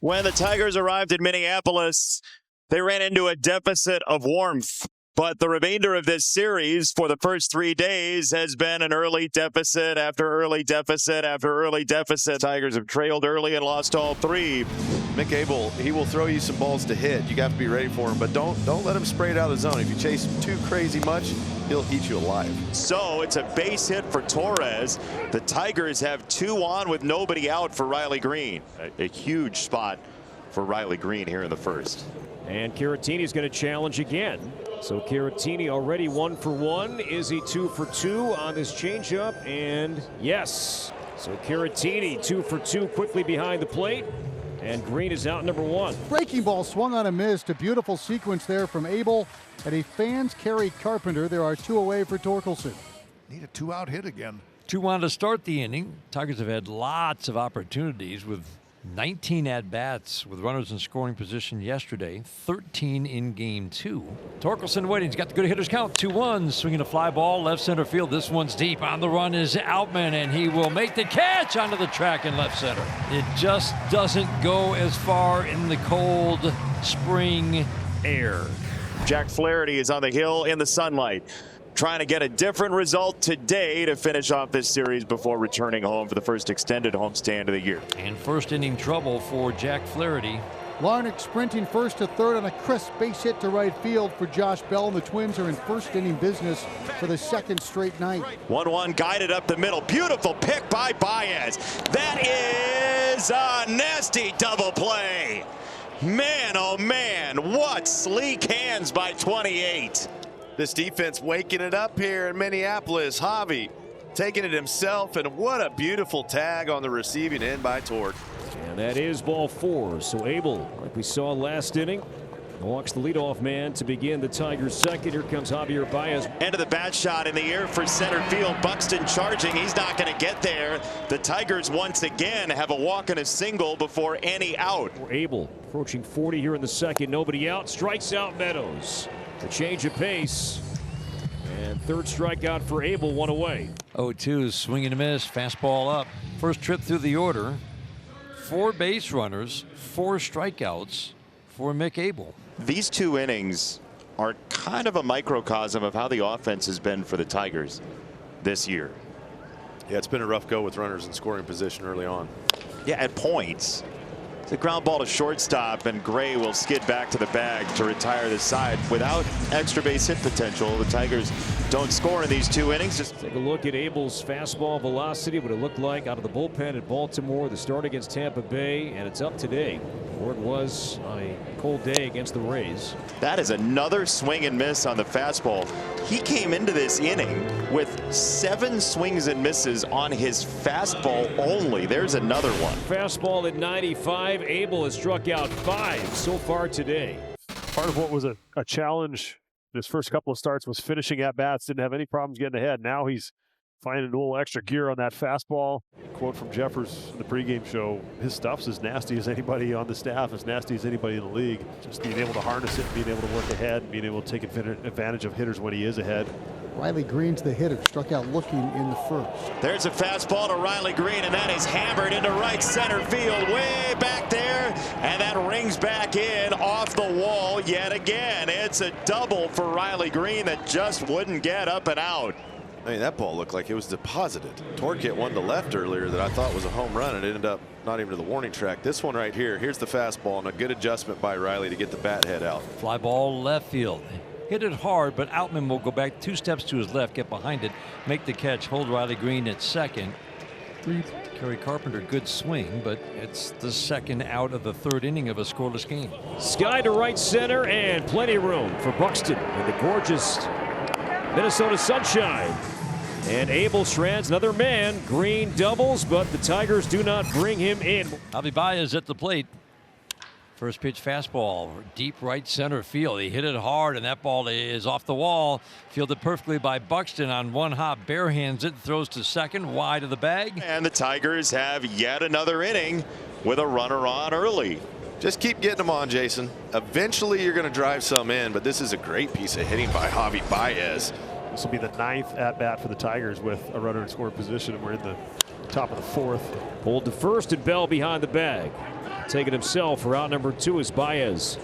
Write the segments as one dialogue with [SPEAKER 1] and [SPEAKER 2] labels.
[SPEAKER 1] When the Tigers arrived in Minneapolis, they ran into a deficit of warmth. But the remainder of this series for the first 3 days has been an early deficit after early deficit after early deficit. Tigers have trailed early and lost all three.
[SPEAKER 2] Mick Abel, he will throw you some balls to hit. You got to be ready for him, but don't let him spray it out of the zone. If you chase him too crazy much, he'll eat you alive.
[SPEAKER 1] So it's a base hit for Torres. The Tigers have 2 on with nobody out for Riley Green. A huge spot for Riley Green here in the first.
[SPEAKER 3] And Caratini's going to challenge again. So Caratini already 1 for 1. Is he 2 for 2 on this changeup? And yes. So Caratini 2 for 2 quickly behind the plate. And Green is out number 1.
[SPEAKER 4] Breaking ball swung on a miss. A beautiful sequence there from Abel. And a fans carry Carpenter. There are 2 away for Torkelson.
[SPEAKER 5] Need a 2-out hit again.
[SPEAKER 6] 2 on to start the inning. Tigers have had lots of opportunities with 19 at-bats with runners in scoring position yesterday, 13 in game 2. Torkelson waiting. He's got the good hitters count. 2-1, swinging a fly ball left center field. This one's deep. On the run is Outman, and he will make the catch onto the track in left center. It just doesn't go as far in the cold spring air.
[SPEAKER 1] Jack Flaherty is on the hill in the sunlight, trying to get a different result today to finish off this series before returning home for the first extended homestand of the year.
[SPEAKER 6] And first inning trouble for Jack Flaherty.
[SPEAKER 4] Larnach sprinting first to third on a crisp base hit to right field for Josh Bell. And the Twins are in first inning business for the second straight night.
[SPEAKER 1] 1-1 guided up the middle. Beautiful pick by Baez. That is a nasty double play. Man, oh man, what sleek hands by 28.
[SPEAKER 2] This defense waking it up here in Minneapolis. Javi taking it himself, and what a beautiful tag on the receiving end by Torque.
[SPEAKER 3] And that is ball 4. So Abel, like we saw last inning, walks the leadoff man to begin the Tigers' second. Here comes Javier Baez.
[SPEAKER 1] End of the bat shot in the air for center field. Buxton charging. He's not going to get there. The Tigers once again have a walk and a single before any out.
[SPEAKER 3] Abel approaching 40 here in the second. Nobody out. Strikes out Meadows. The change of pace. And third strikeout for Abel, 1 away.
[SPEAKER 6] 0-2, swing and a miss, fastball up. First trip through the order. 4 base runners, 4 strikeouts for Mick Abel.
[SPEAKER 1] These 2 innings are kind of a microcosm of how the offense has been for the Tigers this year.
[SPEAKER 2] Yeah, it's been a rough go with runners in scoring position early on.
[SPEAKER 1] Yeah, at points. The ground ball to shortstop, and Gray will skid back to the bag to retire the side. Without extra base hit potential, the Tigers don't score in these 2 innings. Just
[SPEAKER 3] take a look at Abel's fastball velocity, what it looked like out of the bullpen at Baltimore, the start against Tampa Bay, and it's up today, or it was on a cold day against the Rays.
[SPEAKER 1] That is another swing and miss on the fastball. He came into this inning with 7 swings and misses on his fastball only. There's another one.
[SPEAKER 3] Fastball at 95. Abel has struck out 5 so far today.
[SPEAKER 7] Part of what was a challenge in his first couple of starts was finishing at bats. Didn't have any problems getting ahead. Now he's finding a little extra gear on that fastball. Quote from Jeffers in the pregame show: his stuff's as nasty as anybody on the staff, as nasty as anybody in the league. Just being able to harness it, being able to work ahead, being able to take advantage of hitters when he is ahead.
[SPEAKER 4] Riley Green's the hitter, struck out looking in the first.
[SPEAKER 1] There's a fastball to Riley Green, and that is hammered into right center field, way back there, and that rings back in off the wall yet again. It's a double for Riley Green that just wouldn't get up and out.
[SPEAKER 2] I mean, that ball looked like it was deposited. Torque hit one to left earlier that I thought was a home run, and it ended up not even to the warning track. This one right here, here's the fastball, and a good adjustment by Riley to get the bat head out.
[SPEAKER 6] Fly ball left field. Hit it hard, but Outman will go back 2 steps to his left, get behind it, make the catch, hold Riley Green at second. Kerry Carpenter, good swing, but it's the second out of the 3rd inning of a scoreless game.
[SPEAKER 3] Sky to right center, and plenty of room for Buxton in the gorgeous Minnesota sunshine. And Abel strands another man. Green doubles, but the Tigers do not bring him in.
[SPEAKER 6] Javi Baez at the plate. First pitch fastball, deep right center field. He hit it hard, and that ball is off the wall. Fielded perfectly by Buxton on one hop. Barehands it, throws to second, wide of the bag.
[SPEAKER 1] And the Tigers have yet another inning with a runner on early.
[SPEAKER 2] Just keep getting them on, Jason. Eventually you're going to drive some in, but this is a great piece of hitting by Javi Baez.
[SPEAKER 7] This will be the 9th at-bat for the Tigers with a runner in scoring position, and we're in the top of the 4th.
[SPEAKER 3] Pulled to first, and Bell behind the bag. take it himself for out number 2 as Baez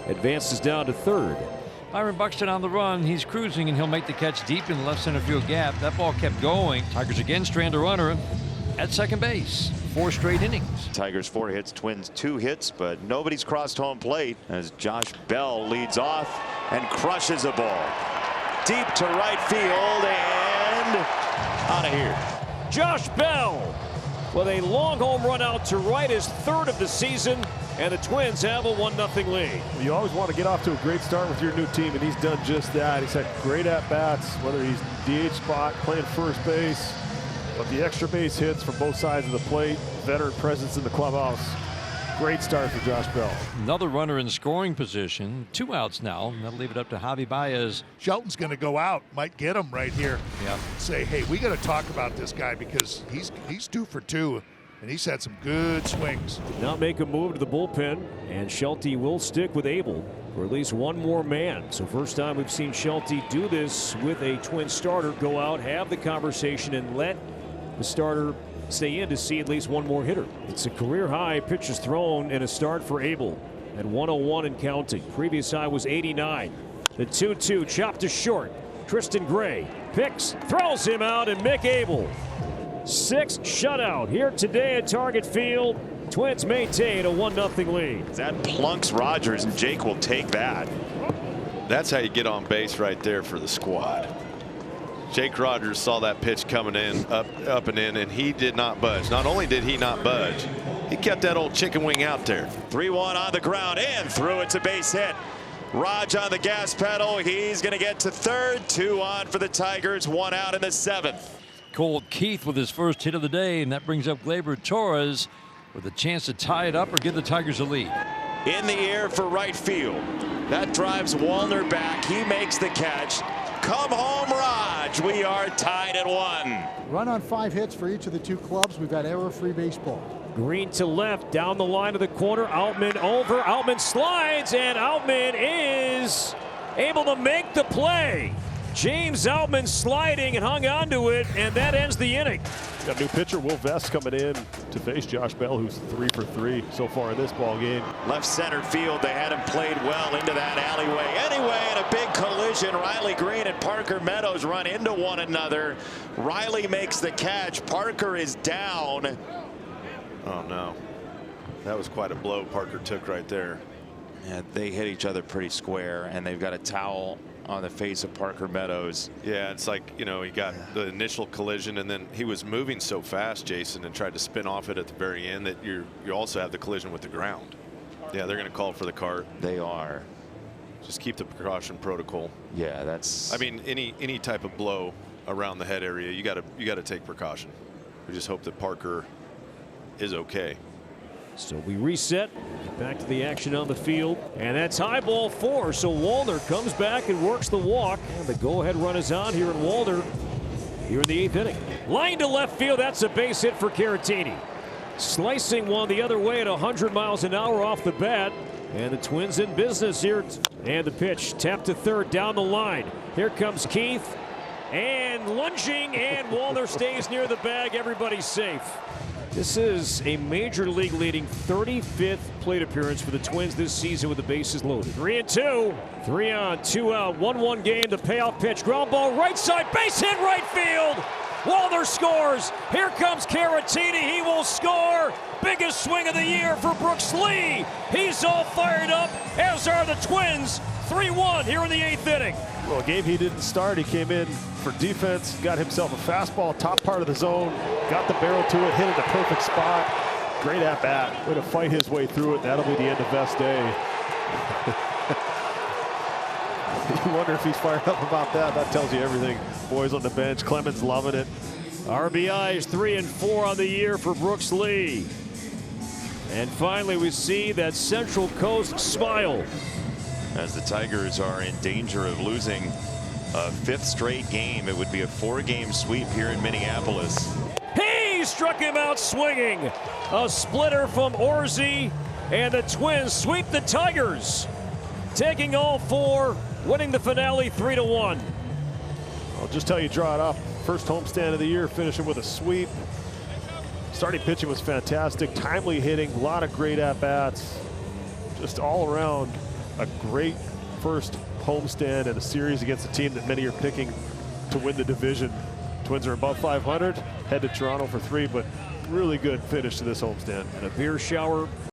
[SPEAKER 3] advances down to third.
[SPEAKER 6] Byron Buxton on the run. He's cruising, and he'll make the catch deep in the left center field gap. That ball kept going. Tigers again strand a runner at second base. 4 straight innings.
[SPEAKER 1] Tigers 4 hits, Twins 2 hits, but nobody's crossed home plate as Josh Bell leads off and crushes a ball deep to right field and out of here.
[SPEAKER 3] Josh Bell with a long home run out to right, his 3rd of the season, and the Twins have a 1-0 lead.
[SPEAKER 7] You always want to get off to a great start with your new team, and he's done just that. He's had great at-bats, whether he's DH spot, playing first base, but the extra base hits from both sides of the plate, veteran presence in the clubhouse. Great start for Josh Bell.
[SPEAKER 6] Another runner in scoring position. 2 outs now. That'll leave it up to Javi Baez.
[SPEAKER 5] Shelton's going to go out. Might get him right here.
[SPEAKER 6] Yeah.
[SPEAKER 5] Say, hey, we got to talk about this guy because he's 2 for 2, and he's had some good swings.
[SPEAKER 3] Now make a move to the bullpen, and Shelty will stick with Abel for at least one more man. So first time we've seen Shelty do this with a Twin starter, go out, have the conversation, and let the starter stay in to see at least one more hitter. It's a career high pitches thrown and a start for Abel at 101 and counting. Previous high was 89. The 2-2 chopped to short. Tristan Gray picks, throws him out, and Mick Abel 6th shutout here today at Target Field. Twins maintain a 1-0 lead.
[SPEAKER 1] That plunks Rogers, and Jake will take that.
[SPEAKER 2] That's how you get on base right there for the squad. Jake Rogers saw that pitch coming in, up and in, and he did not budge. Not only did he not budge, he kept that old chicken wing out there.
[SPEAKER 1] 3-1 on the ground and through. It's a base hit. Raj on the gas pedal. He's going to get to third. 2 on for the Tigers. 1 out in the 7th.
[SPEAKER 6] Colt Keith with his first hit of the day, and that brings up Gleyber Torres with a chance to tie it up or give the Tigers a lead.
[SPEAKER 1] In the air for right field. That drives Wallner back. He makes the catch. Come home, Raj. We are tied at 1.
[SPEAKER 4] Run on 5 hits for each of the 2 clubs. We've got error-free baseball.
[SPEAKER 3] Green to left, down the line of the corner. Outman over. Outman slides, and Outman is able to make the play. James Outman sliding and hung onto it, and that ends the inning.
[SPEAKER 7] Got a new pitcher, Will Vest, coming in to face Josh Bell, who's 3 for 3 so far in this ball game.
[SPEAKER 1] Left center field. They had him played well into that alleyway. Anyway, in a big collision, Riley Green and Parker Meadows run into one another. Riley makes the catch. Parker is down.
[SPEAKER 2] Oh, no. That was quite a blow Parker took right there.
[SPEAKER 1] Yeah, they hit each other pretty square, and they've got a towel on the face of Parker Meadows.
[SPEAKER 2] Yeah, it's like, you know, he got the initial collision, and then he was moving so fast, Jason, and tried to spin off it at the very end that you also have the collision with the ground. Yeah, they're going to call for the cart.
[SPEAKER 1] They are.
[SPEAKER 2] Just keep the precaution protocol.
[SPEAKER 1] Yeah, that's.
[SPEAKER 2] I mean, any type of blow around the head area, you got to take precaution. We just hope that Parker is okay.
[SPEAKER 3] So we reset, get back to the action on the field, and that's high ball 4. So Wallner comes back and works the walk, and the go-ahead run is on here in Wallner here in the 8th inning. Line to left field, that's a base hit for Caratini. Slicing one the other way at 100 miles an hour off the bat, and the Twins in business here. And the pitch tapped to third down the line. Here comes Keith, and lunging, and Wallner stays near the bag. Everybody's safe. This is a major league leading 35th plate appearance for the Twins this season with the bases loaded. 3-2, 3 on, 2 out, 1-1 game. The payoff pitch, ground ball right side, base hit right field. Wallner scores. Here comes Caratini. He will score. Biggest swing of the year for Brooks Lee. He's all fired up, as are the Twins. 3-1 here in the 8th inning.
[SPEAKER 7] Well, a game he didn't start. He came in for defense, got himself a fastball, top part of the zone, got the barrel to it, hit it the perfect spot. Great at bat. Way to fight his way through it. That'll be the end of Vest's day. You wonder if he's fired up about that. That tells you everything. Boys on the bench, Clemens loving it.
[SPEAKER 3] RBIs 3 and 4 on the year for Brooks Lee. And finally, we see that Central Coast smile
[SPEAKER 1] as the Tigers are in danger of losing a 5th straight game. It would be a 4-game sweep here in Minneapolis.
[SPEAKER 3] He struck him out swinging. A splitter from Orsi, and the Twins sweep the Tigers, taking all 4, winning the finale 3-1.
[SPEAKER 7] I'll just tell you, draw it up. First homestand of the year, finishing with a sweep. Starting pitching was fantastic. Timely hitting, a lot of great at-bats. Just all around a great first homestand and a series against a team that many are picking to win the division. Twins are above 500, head to Toronto for 3, but really good finish to this homestand.
[SPEAKER 3] And a beer shower